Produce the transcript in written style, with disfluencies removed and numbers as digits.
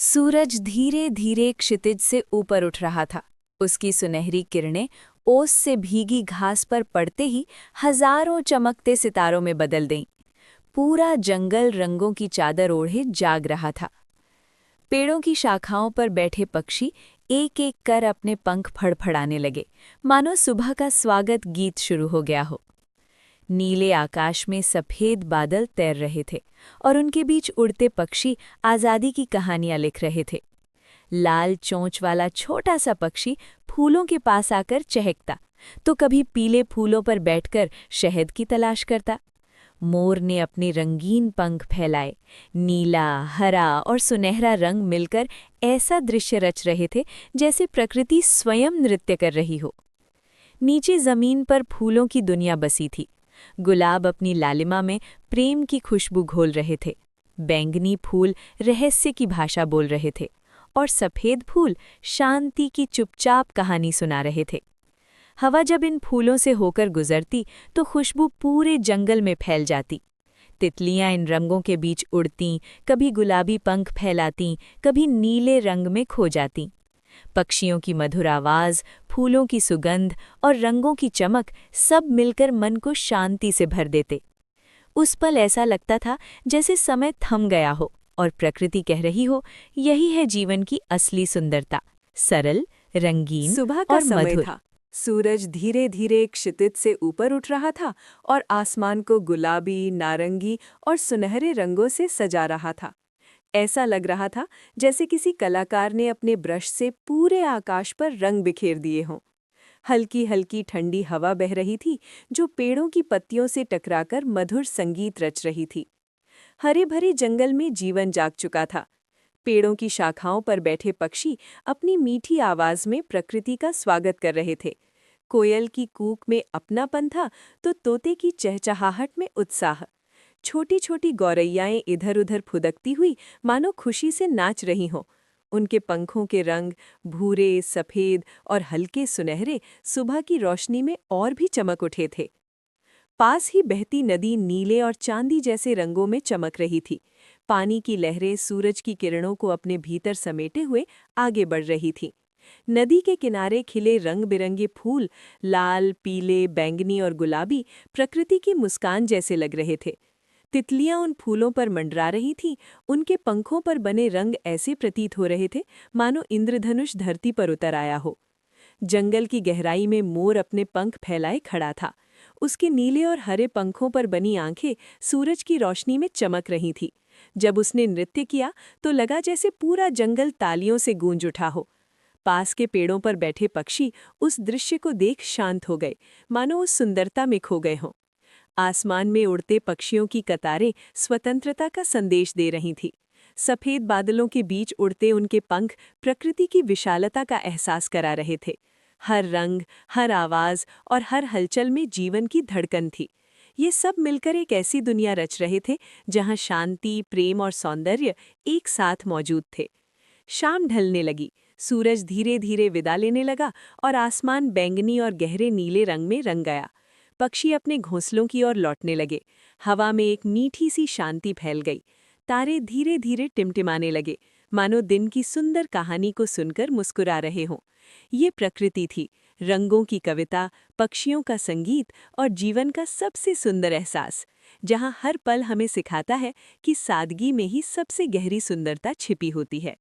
सूरज धीरे धीरे क्षितिज से ऊपर उठ रहा था। उसकी सुनहरी किरणें ओस से भीगी घास पर पड़ते ही हजारों चमकते सितारों में बदल गईं। पूरा जंगल रंगों की चादर ओढ़े जाग रहा था। पेड़ों की शाखाओं पर बैठे पक्षी एक एक कर अपने पंख फड़फड़ाने लगे, मानो सुबह का स्वागत गीत शुरू हो गया हो। नीले आकाश में सफेद बादल तैर रहे थे और उनके बीच उड़ते पक्षी आज़ादी की कहानियां लिख रहे थे। लाल चोंच वाला छोटा सा पक्षी फूलों के पास आकर चहकता, तो कभी पीले फूलों पर बैठकर शहद की तलाश करता। मोर ने अपने रंगीन पंख फैलाए, नीला, हरा और सुनहरा रंग मिलकर ऐसा दृश्य रच रहे थे जैसे प्रकृति स्वयं नृत्य कर रही हो। नीचे जमीन पर फूलों की दुनिया बसी थी। गुलाब अपनी लालिमा में प्रेम की खुशबू घोल रहे थे, बैंगनी फूल रहस्य की भाषा बोल रहे थे और सफ़ेद फूल शांति की चुपचाप कहानी सुना रहे थे। हवा जब इन फूलों से होकर गुजरती तो खुशबू पूरे जंगल में फैल जाती। तितलियां इन रंगों के बीच उड़तीं, कभी गुलाबी पंख फैलातीं, कभी नीले रंग में खो जातीं। पक्षियों की मधुर आवाज़, फूलों की सुगंध और रंगों की चमक सब मिलकर मन को शांति से भर देते। उस पल ऐसा लगता था जैसे समय थम गया हो और प्रकृति कह रही हो, यही है जीवन की असली सुंदरता, सरल, रंगीन सुबह का और समय मधुर। था। सूरज धीरे धीरे क्षितिज से ऊपर उठ रहा था और आसमान को गुलाबी, नारंगी और सुनहरे रंगों से सजा रहा था। ऐसा लग रहा था जैसे किसी कलाकार ने अपने ब्रश से पूरे आकाश पर रंग बिखेर दिए हों। हल्की हल्की ठंडी हवा बह रही थी, जो पेड़ों की पत्तियों से टकराकर मधुर संगीत रच रही थी। हरे भरे जंगल में जीवन जाग चुका था। पेड़ों की शाखाओं पर बैठे पक्षी अपनी मीठी आवाज में प्रकृति का स्वागत कर रहे थे। कोयल की कूक में अपनापन था, तो तोते की चहचहाहट में उत्साह। छोटी छोटी गौरैयाएं इधर उधर फुदकती हुई मानो खुशी से नाच रही हों। उनके पंखों के रंग भूरे, सफेद और हल्के सुनहरे सुबह की रोशनी में और भी चमक उठे थे। पास ही बहती नदी नीले और चांदी जैसे रंगों में चमक रही थी। पानी की लहरें सूरज की किरणों को अपने भीतर समेटे हुए आगे बढ़ रही थीं। नदी के किनारे खिले रंग बिरंगे फूल, लाल, पीले, बैंगनी और गुलाबी, प्रकृति की मुस्कान जैसे लग रहे थे। तितलियां उन फूलों पर मंडरा रही थीं, उनके पंखों पर बने रंग ऐसे प्रतीत हो रहे थे मानो इंद्रधनुष धरती पर उतर आया हो। जंगल की गहराई में मोर अपने पंख फैलाए खड़ा था। उसके नीले और हरे पंखों पर बनी आंखें सूरज की रोशनी में चमक रही थी। जब उसने नृत्य किया तो लगा जैसे पूरा जंगल तालियों से गूंज उठा हो। पास के पेड़ों पर बैठे पक्षी उस दृश्य को देख शांत हो गए, मानो उस सुंदरता में खो गए हों। आसमान में उड़ते पक्षियों की कतारें स्वतंत्रता का संदेश दे रही थीं। सफेद बादलों के बीच उड़ते उनके पंख प्रकृति की विशालता का एहसास करा रहे थे। हर रंग, हर आवाज और हर हलचल में जीवन की धड़कन थी। ये सब मिलकर एक ऐसी दुनिया रच रहे थे जहां शांति, प्रेम और सौंदर्य एक साथ मौजूद थे। शाम ढलने लगी, सूरज धीरे धीरे विदा लेने लगा और आसमान बैंगनी और गहरे नीले रंग में रंग गया। पक्षी अपने घोंसलों की ओर लौटने लगे। हवा में एक मीठी सी शांति फैल गई। तारे धीरे धीरे टिमटिमाने लगे, मानो दिन की सुंदर कहानी को सुनकर मुस्कुरा रहे हों। ये प्रकृति थी, रंगों की कविता, पक्षियों का संगीत और जीवन का सबसे सुंदर एहसास, जहाँ हर पल हमें सिखाता है कि सादगी में ही सबसे गहरी सुंदरता छिपी होती है।